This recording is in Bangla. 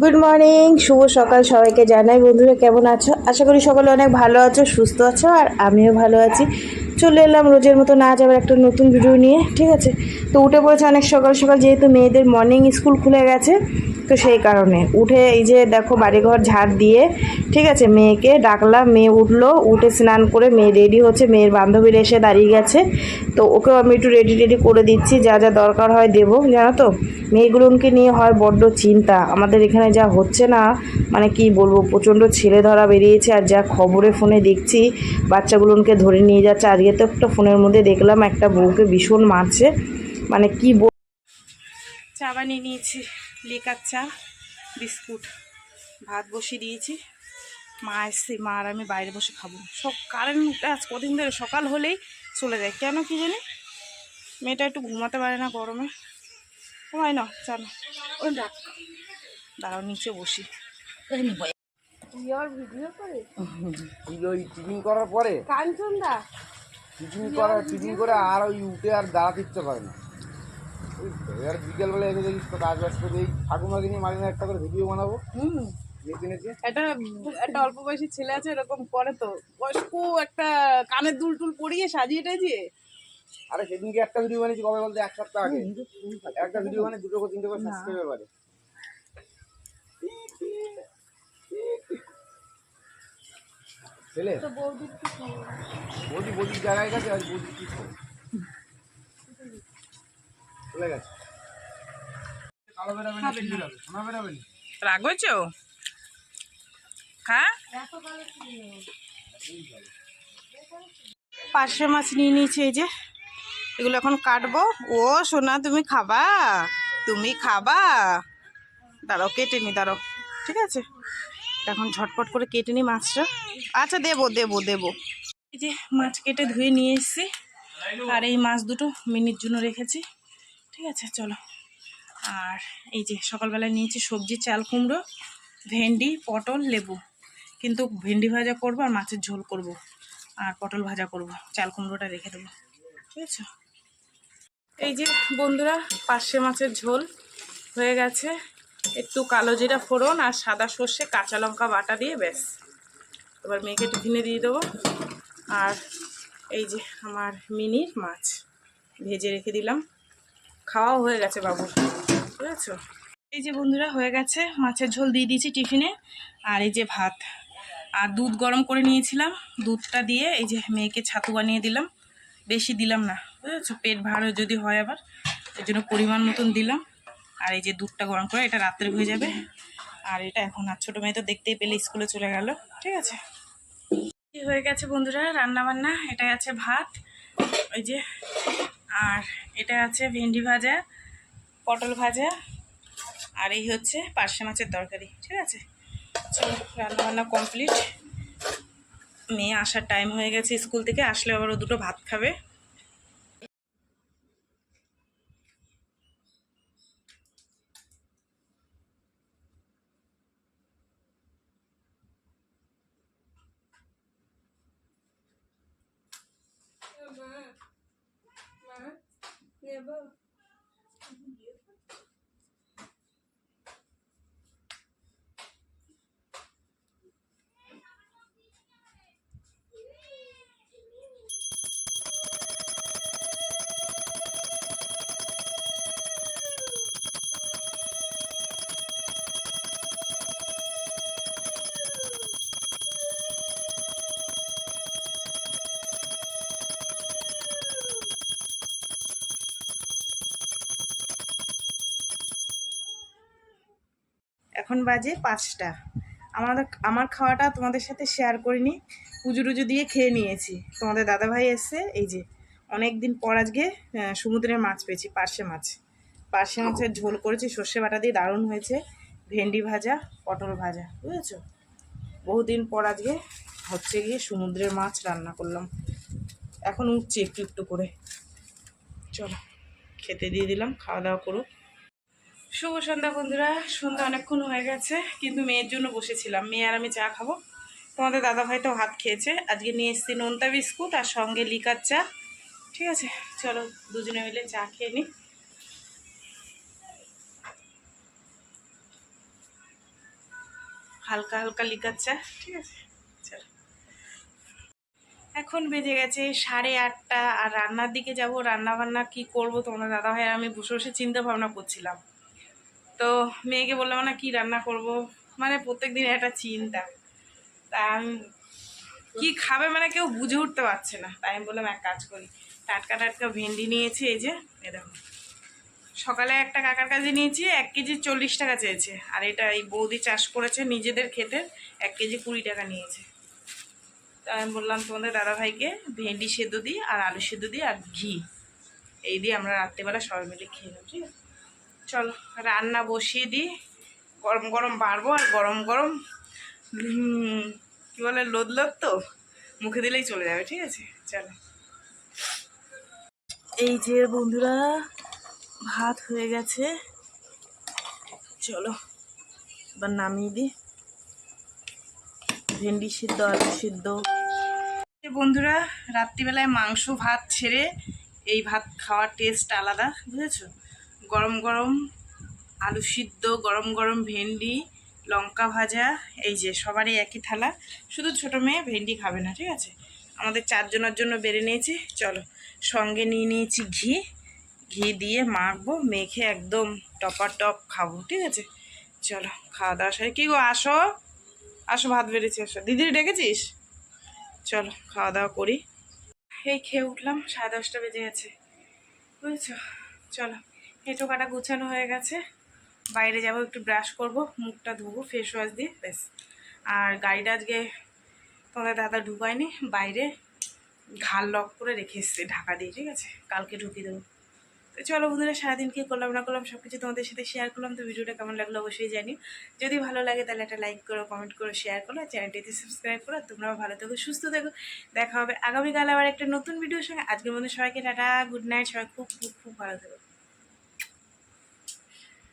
গুড মর্নিং, শুভ সকাল সবাইকে জানাই। বন্ধুরা কেমন আছো? আশা করি সকলে অনেক ভালো আছো, সুস্থ আছো, আর আমিও ভালো আছি। চলে এলাম রোজের মতো না আবার একটা নতুন ভিডিও নিয়ে। ঠিক আছে, তো উঠে পড়েছে অনেক সকাল সকাল, যেহেতু মেয়েদের মর্নিং স্কুল খুলে গেছে। তো সেই কারণে উঠে এই যে দেখো বাড়িঘর ঝাড় দিয়ে, ঠিক আছে, মেয়েকে ডাকলাম। মেয়ে উঠলো, উঠে স্নান করে মেয়ে রেডি হচ্ছে। মেয়ের বান্ধবীরা এসে দাঁড়িয়ে গেছে, তো ওকেও আমি একটু রেডি করে দিচ্ছি, যা যা দরকার হয় দেবো। জানো তো, মেয়েগুলোকে নিয়ে হয় বড্ড চিন্তা। আমাদের এখানে যা হচ্ছে না, মানে কি বলবো, প্রচণ্ড ছেলে ধরা বেরিয়েছে। আর যা খবরে ফোনে দেখছি, বাচ্চাগুলোকে ধরে নিয়ে যাচ্ছে। আজকে তো একটা ফোনের মধ্যে দেখলাম একটা বউকে ভীষণ মারছে, মানে কি চা বানিয়ে নিয়েছি, লিকার চা, বিস্কুট, ভাত বসিয়ে দিয়েছি। মা এসছে, মা আর আমি বাইরে বসে খাবো। সব কারেন্ট আজ কদিন ধরে সকাল হলেই চলে যায়, কেন কি জানি। মেয়েটা একটু ঘুমাতে পারে না গরমে। ঘুমাই না, জানো। ওই ডাক, দাঁড়াও নিচে বসি। ভিডিও করে ওই টিফিন করার পরে কাঞ্চন দা টিফিন করে আর ওই উঠে আর দাঁড়াতে ইচ্ছে করে না। এবার বিকেলবেলা এসে দেখিস তো কাজ বাজ করে এই ঠাকুমাকে নিয়ে মাঝে মাঝে একটা করে ভিডিও বানাবো। একটা একটা অল্প বয়সী ছেলে আছে, এরকম করে তো, বয়স্ক একটা কানের দুল টুল পরিয়ে সাজিয়ে টাজিয়ে। আরে সেদিনকে একটা ভিডিও বানিয়েছি, কবে বলতে, এক সপ্তাহ আগে। একটা ভিডিও মানে 2 করে 3 করে সাবস্ক্রাইবার বাড়ে। ছেলে বৌদির জায়গায় গেছে, আজ বৌদির কি খবর চলে গেছে। কালো বেরাবে না, চিল্লি বেরাবে, সোনা বেরাবে না। রাগ হয়েছে ও? হ্যাঁ, পার্শে মাছ নিয়ে নিয়েছি, এই যে এগুলো এখন কাটবো। ও সোনা, তুমি খাবা? তুমি খাবা? দাঁড়াও কেটে নি, দাঁড়াও। ঠিক আছে, এখন ঝটপট করে কেটে নি মাছটা। আচ্ছা, দেবো দেবো দেবো। এই যে মাছ কেটে ধুয়ে নিয়ে এসেছি, আর এই মাছ দুটো মিনিট জন্য রেখেছি। ঠিক আছে, চলো। আর এই যে সকালবেলায় নিয়েছি সবজি, চাল কুমড়ো, ভেন্ডি, পটল, লেবু। কিন্তু ভেন্ডি ভাজা করবো আর মাছের ঝোল করব, আর পটল ভাজা করব, চাল কুমড়োটা রেখে দেবো। ঠিক আছে, এই যে বন্ধুরা, পার্শে মাছের ঝোল হয়ে গেছে। একটু কালো জিরা ফোড়ন আর সাদা সর্ষে কাঁচা লঙ্কা বাটা দিয়ে ব্যাস। এবার মেয়েকে টিফিনে দিয়ে দেবো। আর এই যে আমার মিনির মাছ ভেজে রেখে দিলাম, খাওয়াও হয়ে গেছে বাবুর। বুঝেছো, এই যে বন্ধুরা হয়ে গেছে, মাছের ঝোল দিয়ে দিয়েছি টিফিনে। আর এই যে ভাত আর দুধ গরম করে নিয়েছিলাম, দুধটা দিয়ে এই যে মেয়েকে ছাতু বানিয়ে দিলাম। বেশি দিলাম না, বুঝেছো, পেট ভালো যদি হয় আবার, এই জন্য পরিমাণ মতন দিলাম। আর এই যে দুধটা গরম করে, এটা রাত্রে হয়ে যাবে। আর এটা এখন, আর ছোটো মেয়ে তো দেখতেই পেলে স্কুলে চলে গেল। ঠিক আছে, হয়ে গেছে বন্ধুরা রান্না বান্না। এটা আছে ভাত, ওই যে, আর এটা আছে ভেন্ডি ভাজা, পটল ভাজা, আর এই হচ্ছে পার্শে মাছের তরকারি। ঠিক আছে, চলো রান্না বান্না কমপ্লিট। মেয়ে আসার টাইম হয়ে গেছে স্কুল থেকে, আসলে আবার ও দুটো ভাত খাবে। এখন বাজে 5টা। আমার খাওয়াটা তোমাদের সাথে শেয়ার করিনি, পুজো টুজো দিয়ে খেয়ে নিয়েছি। তোমাদের দাদাভাই এসছে, এই যে অনেক দিন পর আজকে সমুদ্রের মাছ পেয়েছি, পার্শে মাছ। পার্শে মাছের ঝোল করেছি সর্ষে বাটা দিয়ে, দারুণ হয়েছে। ভেন্ডি ভাজা, পটল ভাজা, বুঝেছো। বহুদিন পর আজকে হচ্ছে গিয়ে সমুদ্রের মাছ রান্না করলাম। এখন উঠছি একটু একটু করে। চলো খেতে দিয়ে দিলাম, খাওয়া দাওয়া করুক। শুভ সন্ধ্যা বন্ধুরা, সন্ধ্যা অনেকক্ষণ হয়ে গেছে, কিন্তু মেয়ের জন্য বসেছিলাম। মেয়ে আর আমি চা খাবো। তোমাদের দাদাভাইটাও হাত খেয়েছে। আজকে নিয়ে এসেছি নোনতা বিস্কুট আর সঙ্গে লিকার চা। ঠিক আছে, চলো দুজনে মিলে চা খেয়ে নিই। হালকা হালকা লিকার চা, ঠিক আছে। চলো, এখন বেজে গেছে 8:30, আর রান্নার দিকে যাব। রান্না বান্না কি করব, তোমার দাদা ভাই আর আমি বসে বসে চিন্তা ভাবনা করছিলাম। তো মেয়েকে বললাম না কি রান্না করব, মানে প্রত্যেকদিন একটা চিন্তা। তা আমি কি খাবে মানে কেউ বুঝে উঠতে পারছে না। তাই আমি বললাম এক কাজ করি, টাটকা টাটকা ভেন্ডি নিয়েছি, এই যে এ দেখো। সকালে একটা কাকার কাছে নিয়েছি, 1 কেজি 40 টাকা চেয়েছে। আর এটা এই বৌদি চাষ করেছে নিজেদের খেতে, 1 কেজি 20 টাকা নিয়েছে। তো আমি বললাম তোমাদের দাদাভাইকে ভেন্ডি সেদ্ধ দিই আর আলু সেদ্ধ দিই আর ঘি, এই দিয়ে আমরা রাত্রেবেলা সবাই মিলে খেয়ে নেব, ঠিক আছে। চলো রান্না বসিয়ে দিই, গরম গরম বাড়বো। আর গরম গরম কী বলে লোদ লোদ, তো মুখে দিলেই চলে যাবে, ঠিক আছে। চলো, এই যে বন্ধুরা ভাত হয়ে গেছে, চলো এবার নামিয়ে দিই। ভেন্ডি সিদ্ধ, আলু সিদ্ধ। বন্ধুরা রাত্রিবেলায় মাংস ভাত ছেড়ে এই ভাত খাওয়ার টেস্ট আলাদা, বুঝেছো। গরম গরম আলু সিদ্ধ, গরম গরম ভেন্ডি, লঙ্কা ভাজা, এই যে সবারই একই থালা, শুধু ছোটো মেয়ে ভেন্ডি খাবে না, ঠিক আছে। আমাদের 4 জনের জন্য বেড়ে নিয়েছি। চলো, সঙ্গে নিয়ে নিয়েছি ঘি, ঘি দিয়ে মাখবো, মেখে একদম টপার টপ খাবো, ঠিক আছে। চলো খাওয়া দাওয়া সারি। কী গো, আসো আসো, ভাত বেড়েছি, আসো। দিদি ডেকেছিস? চলো খাওয়া দাওয়া করি। এই খেয়ে উঠলাম, 10:30 বেজে গেছে, বুঝেছো। চলো, হেঁটো কাটা গুছানো হয়ে গেছে, বাইরে যাব, একটু ব্রাশ করব, মুখটা ধোবো ফেস ওয়াশ দিয়ে, ব্যাস। আর গাড়িটা আজকে তোমাদের দাদা ঢুকায়নি, বাইরে ঘাল লক করে রেখে এসছে ঢাকা দিয়ে, ঠিক আছে, কালকে ঢুকিয়ে দেবো। তো চলো বন্ধুরা, সারাদিন কী করলাম না করলাম সব কিছু তোমাদের সাথে শেয়ার করলাম। তো ভিডিওটা কেমন লাগলো অবশ্যই জানিও। যদি ভালো লাগে তাহলে একটা লাইক করো, কমেন্ট করো, শেয়ার করো, চ্যানেলটিতে সাবস্ক্রাইব করো। তোমরাও ভালো থেকো, সুস্থ থেকো। দেখা হবে আগামীকাল আবার একটা নতুন ভিডিওর সঙ্গে। আজকের মধ্যে সবাইকে টাটা, গুড নাইট, সবাই খুব খুব খুব ভালো থেকো।